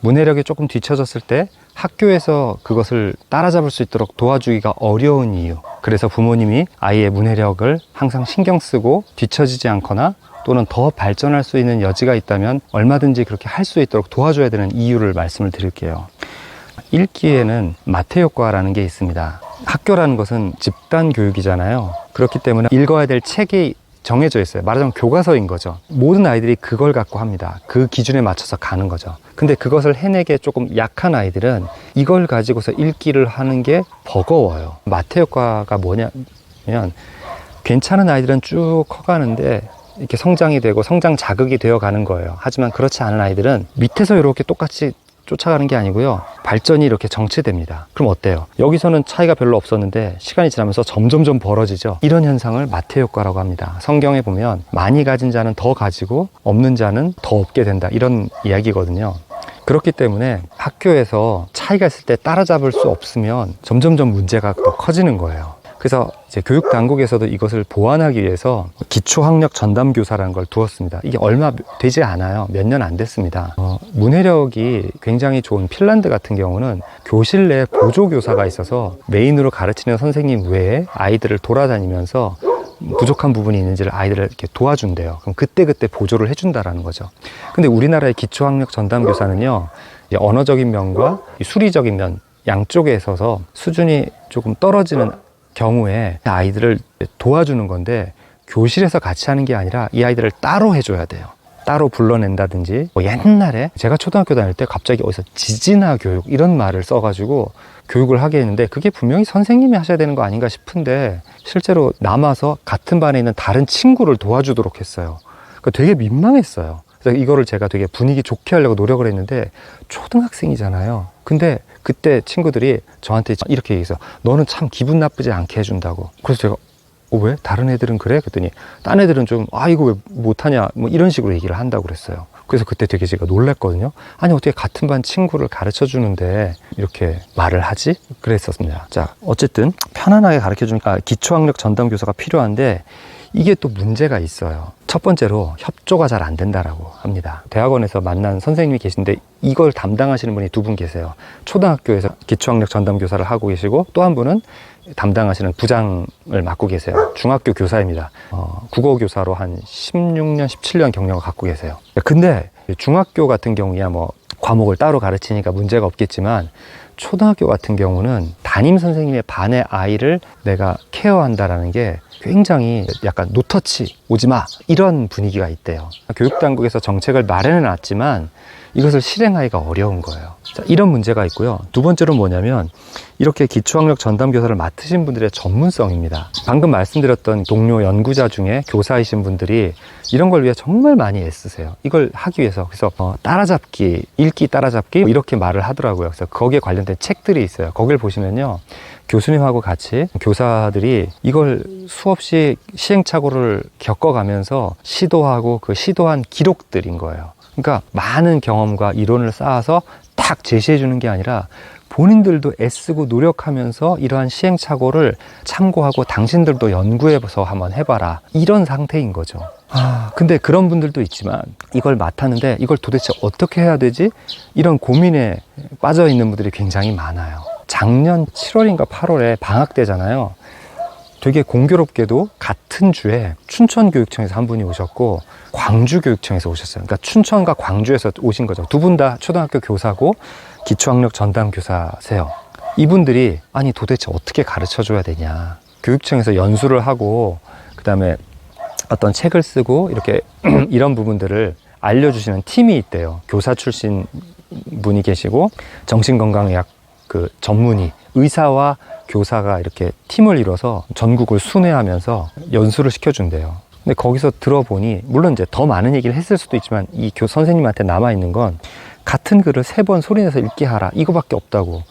문해력이 조금 뒤처졌을 때 학교에서 그것을 따라잡을 수 있도록 도와주기가 어려운 이유, 그래서 부모님이 아이의 문해력을 항상 신경 쓰고 뒤처지지 않거나 또는 더 발전할 수 있는 여지가 있다면 얼마든지 그렇게 할 수 있도록 도와줘야 되는 이유를 말씀을 드릴게요. 읽기에는 마태 효과라는 게 있습니다. 학교라는 것은 집단 교육이잖아요. 그렇기 때문에 읽어야 될 책이 정해져 있어요. 말하자면 교과서인 거죠. 모든 아이들이 그걸 갖고 합니다. 그 기준에 맞춰서 가는 거죠. 근데 그것을 해내기에 조금 약한 아이들은 이걸 가지고서 읽기를 하는 게 버거워요. 마태 효과가 뭐냐면, 괜찮은 아이들은 쭉 커가는데 이렇게 성장이 되고 성장 자극이 되어 가는 거예요. 하지만 그렇지 않은 아이들은 밑에서 이렇게 똑같이 쫓아가는 게 아니고요, 발전이 이렇게 정체됩니다. 그럼 어때요? 여기서는 차이가 별로 없었는데 시간이 지나면서 점점점 벌어지죠. 이런 현상을 마태 효과라고 합니다. 성경에 보면 많이 가진 자는 더 가지고 없는 자는 더 없게 된다, 이런 이야기거든요. 그렇기 때문에 학교에서 차이가 있을 때 따라잡을 수 없으면 점점점 문제가 더 커지는 거예요. 그래서 이제 교육 당국에서도 이것을 보완하기 위해서 기초학력 전담교사라는 걸 두었습니다. 이게 얼마 되지 않아요. 몇 년 안 됐습니다. 문해력이 굉장히 좋은 핀란드 같은 경우는 교실 내에 보조교사가 있어서 메인으로 가르치는 선생님 외에 아이들을 돌아다니면서 부족한 부분이 있는지를 아이들을 이렇게 도와준대요. 그럼 그때그때 보조를 해준다라는 거죠. 근데 우리나라의 기초학력 전담교사는요, 언어적인 면과 수리적인 면 양쪽에 있어서 수준이 조금 떨어지는 경우에 아이들을 도와주는 건데, 교실에서 같이 하는 게 아니라 이 아이들을 따로 해줘야 돼요. 따로 불러낸다든지, 옛날에 제가 초등학교 다닐 때 갑자기 어디서 지진아 교육 이런 말을 써가지고 교육을 하게 했는데, 그게 분명히 선생님이 하셔야 되는 거 아닌가 싶은데 실제로 남아서 같은 반에 있는 다른 친구를 도와주도록 했어요. 그러니까 되게 민망했어요. 그래서 이거를 제가 되게 분위기 좋게 하려고 노력을 했는데, 초등학생이잖아요. 근데 그때 친구들이 저한테 이렇게 얘기했어요. 너는 참 기분 나쁘지 않게 해준다고. 그래서 제가 왜? 다른 애들은 그래? 그랬더니 딴 애들은 좀 이거 왜 못하냐 뭐 이런 식으로 얘기를 한다고 그랬어요. 그래서 그때 되게 제가 놀랐거든요. 아니 어떻게 같은 반 친구를 가르쳐 주는데 이렇게 말을 하지? 그랬었습니다. 자, 어쨌든 편안하게 가르쳐 주니까 기초학력 전담교사가 필요한데, 이게 또 문제가 있어요. 첫 번째로 협조가 잘 안 된다라고 합니다. 대학원에서 만난 선생님이 계신데 이걸 담당하시는 분이 두 분 계세요. 초등학교에서 기초학력 전담교사를 하고 계시고, 또 한 분은 담당하시는 부장을 맡고 계세요. 중학교 교사입니다. 국어교사로 한 16년, 17년 경력을 갖고 계세요. 근데 중학교 같은 경우야 뭐 과목을 따로 가르치니까 문제가 없겠지만, 초등학교 같은 경우는 담임 선생님의 반의 아이를 내가 케어한다라는 게 굉장히 약간 노터치, 오지마, 이런 분위기가 있대요. 교육당국에서 정책을 마련해 놨지만 이것을 실행하기가 어려운 거예요. 자, 이런 문제가 있고요. 두 번째로 뭐냐면, 이렇게 기초학력 전담교사를 맡으신 분들의 전문성입니다. 방금 말씀드렸던 동료 연구자 중에 교사이신 분들이 이런 걸 위해 정말 많이 애쓰세요. 이걸 하기 위해서. 그래서 따라잡기, 읽기 따라잡기 이렇게 말을 하더라고요. 그래서 거기에 관련된 책들이 있어요. 거길 보시면요, 교수님하고 같이 교사들이 이걸 수없이 시행착오를 겪어가면서 시도하고 그 시도한 기록들인 거예요. 그러니까 많은 경험과 이론을 쌓아서 딱 제시해 주는 게 아니라 본인들도 애쓰고 노력하면서 이러한 시행착오를 참고하고 당신들도 연구해서 한번 해봐라, 이런 상태인 거죠. 근데 그런 분들도 있지만 이걸 맡았는데 이걸 도대체 어떻게 해야 되지? 이런 고민에 빠져 있는 분들이 굉장히 많아요. 작년 7월인가 8월에 방학 때잖아요. 되게 공교롭게도 같은 주에 춘천교육청에서 한 분이 오셨고 광주교육청에서 오셨어요. 그러니까 춘천과 광주에서 오신 거죠. 두 분 다 초등학교 교사고 기초학력 전담교사세요. 이분들이 아니 도대체 어떻게 가르쳐 줘야 되냐, 교육청에서 연수를 하고 그 다음에 어떤 책을 쓰고 이렇게 이런 부분들을 알려주시는 팀이 있대요. 교사 출신 분이 계시고 정신건강의학 그 전문의, 의사와 교사가 이렇게 팀을 이뤄서 전국을 순회하면서 연수를 시켜준대요. 근데 거기서 들어보니, 물론 이제 더 많은 얘기를 했을 수도 있지만 이 선생님한테 남아있는 건 같은 글을 3번 소리내서 읽게 하라, 이거밖에 없다고.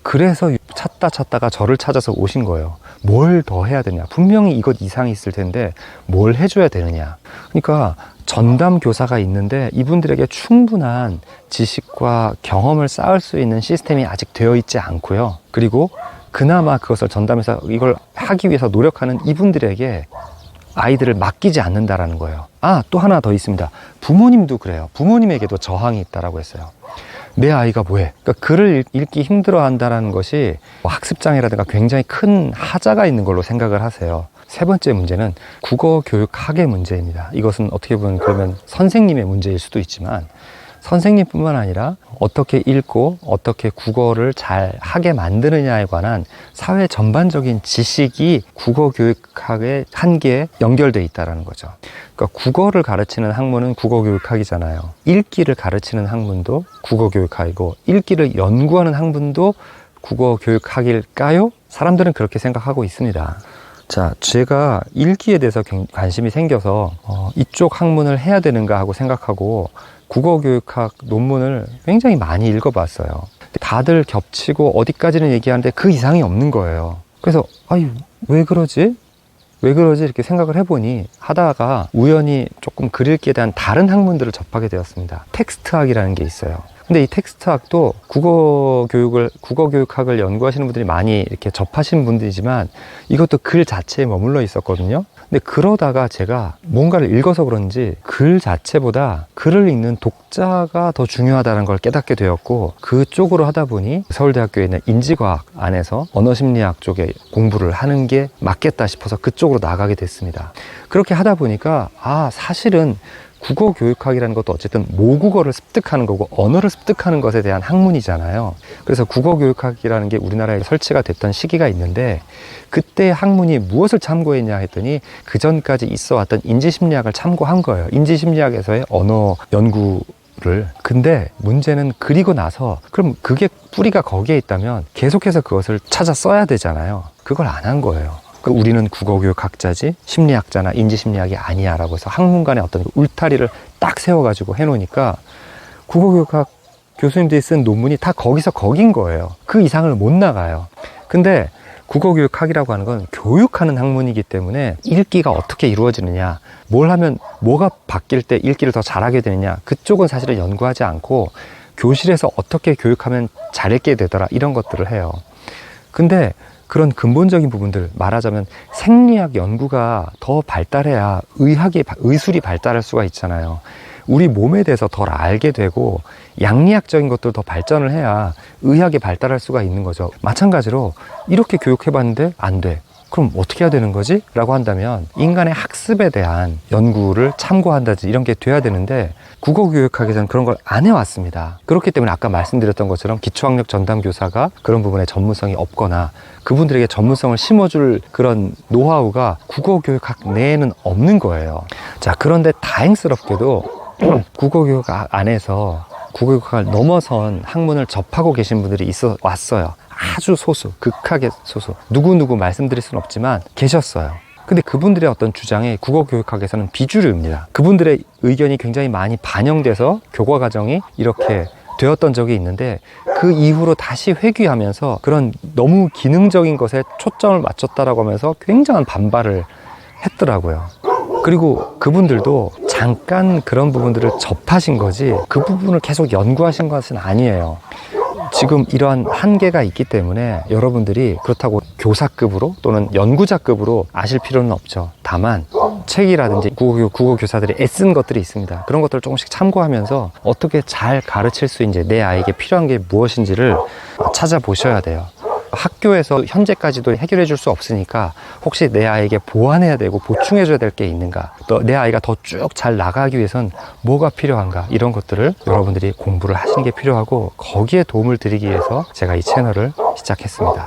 그래서 찾다가 저를 찾아서 오신 거예요. 뭘 더 해야 되냐, 분명히 이것 이상이 있을 텐데 뭘 해줘야 되느냐. 그러니까 전담 교사가 있는데 이분들에게 충분한 지식과 경험을 쌓을 수 있는 시스템이 아직 되어 있지 않고요. 그리고 그나마 그것을 전담해서 이걸 하기 위해서 노력하는 이분들에게 아이들을 맡기지 않는다라는 거예요. 또 하나 더 있습니다. 부모님도 그래요. 부모님에게도 저항이 있다라고 했어요. 내 아이가 뭐해? 그러니까 글을 읽기 힘들어 한다는 것이 학습장애라든가 굉장히 큰 하자가 있는 걸로 생각을 하세요. 세 번째 문제는 국어 교육학의 문제입니다. 이것은 어떻게 보면 그러면 선생님의 문제일 수도 있지만 선생님뿐만 아니라 어떻게 읽고 어떻게 국어를 잘 하게 만드느냐에 관한 사회 전반적인 지식이 국어 교육학의 한계에 연결되어 있다는 거죠. 그러니까 국어를 가르치는 학문은 국어 교육학이잖아요. 읽기를 가르치는 학문도 국어 교육학이고 읽기를 연구하는 학문도 국어 교육학일까요? 사람들은 그렇게 생각하고 있습니다. 자, 제가 읽기에 대해서 관심이 생겨서 이쪽 학문을 해야 되는가 하고 생각하고 국어교육학 논문을 굉장히 많이 읽어봤어요. 다들 겹치고 어디까지는 얘기하는데 그 이상이 없는 거예요. 그래서 아유, 왜 그러지? 왜 그러지? 이렇게 생각을 해보니 하다가 우연히 조금 글 읽기에 대한 다른 학문들을 접하게 되었습니다. 텍스트학이라는 게 있어요. 근데 이 텍스트학도 국어교육학을 연구하시는 분들이 많이 이렇게 접하신 분들이지만 이것도 글 자체에 머물러 있었거든요. 근데 그러다가 제가 뭔가를 읽어서 그런지 글 자체보다 글을 읽는 독자가 더 중요하다는 걸 깨닫게 되었고 그쪽으로 하다 보니 서울대학교에 있는 인지과학 안에서 언어심리학 쪽에 공부를 하는 게 맞겠다 싶어서 그쪽으로 나가게 됐습니다. 그렇게 하다 보니까 사실은 국어교육학이라는 것도 어쨌든 모국어를 습득하는 거고 언어를 습득하는 것에 대한 학문이잖아요. 그래서 국어교육학이라는 게 우리나라에 설치가 됐던 시기가 있는데 그때 학문이 무엇을 참고했냐 했더니 그 전까지 있어 왔던 인지심리학을 참고한 거예요. 인지심리학에서의 언어 연구를. 근데 문제는 그리고 나서 그럼 그게 뿌리가 거기에 있다면 계속해서 그것을 찾아 써야 되잖아요. 그걸 안 한 거예요. 우리는 국어교육학자지 심리학자나 인지심리학이 아니야 라고 해서 학문 간에 어떤 울타리를 딱 세워가지고 해놓으니까 국어교육학 교수님들이 쓴 논문이 다 거긴 거예요. 그 이상을 못 나가요. 근데 국어교육학이라고 하는 건 교육하는 학문이기 때문에 읽기가 어떻게 이루어지느냐, 뭘 하면 뭐가 바뀔 때 읽기를 더 잘하게 되느냐, 그쪽은 사실은 연구하지 않고 교실에서 어떻게 교육하면 잘 읽게 되더라 이런 것들을 해요. 근데 그런 근본적인 부분들, 말하자면 생리학 연구가 더 발달해야 의술이 발달할 수가 있잖아요. 우리 몸에 대해서 덜 알게 되고 양리학적인 것도 더 발전을 해야 의학이 발달할 수가 있는 거죠. 마찬가지로 이렇게 교육해봤는데 안 돼. 그럼 어떻게 해야 되는 거지? 라고 한다면 인간의 학습에 대한 연구를 참고한다든지 이런 게 돼야 되는데 국어교육학에서는 그런 걸 안 해왔습니다. 그렇기 때문에 아까 말씀드렸던 것처럼 기초학력 전담교사가 그런 부분에 전문성이 없거나 그분들에게 전문성을 심어줄 그런 노하우가 국어교육학 내에는 없는 거예요. 자, 그런데 다행스럽게도 국어교육학 안에서 국어교육학을 넘어선 학문을 접하고 계신 분들이 있어 왔어요. 아주 소수, 극하게 소수. 누구누구 말씀드릴 수는 없지만 계셨어요. 근데 그분들의 어떤 주장이 국어교육학에서는 비주류입니다. 그분들의 의견이 굉장히 많이 반영돼서 교과 과정이 이렇게 되었던 적이 있는데 그 이후로 다시 회귀하면서 그런 너무 기능적인 것에 초점을 맞췄다라고 하면서 굉장한 반발을 했더라고요. 그리고 그분들도 잠깐 그런 부분들을 접하신 거지 그 부분을 계속 연구하신 것은 아니에요. 지금 이러한 한계가 있기 때문에 여러분들이 그렇다고 교사급으로 또는 연구자급으로 아실 필요는 없죠. 다만 책이라든지 국어교사들이 애쓴 것들이 있습니다. 그런 것들을 조금씩 참고하면서 어떻게 잘 가르칠 수 있는지, 내 아이에게 필요한 게 무엇인지를 찾아보셔야 돼요. 학교에서 현재까지도 해결해 줄 수 없으니까 혹시 내 아이에게 보완해야 되고 보충해 줘야 될 게 있는가, 또 내 아이가 더 쭉 잘 나가기 위해선 뭐가 필요한가, 이런 것들을 여러분들이 공부를 하시는 게 필요하고 거기에 도움을 드리기 위해서 제가 이 채널을 시작했습니다.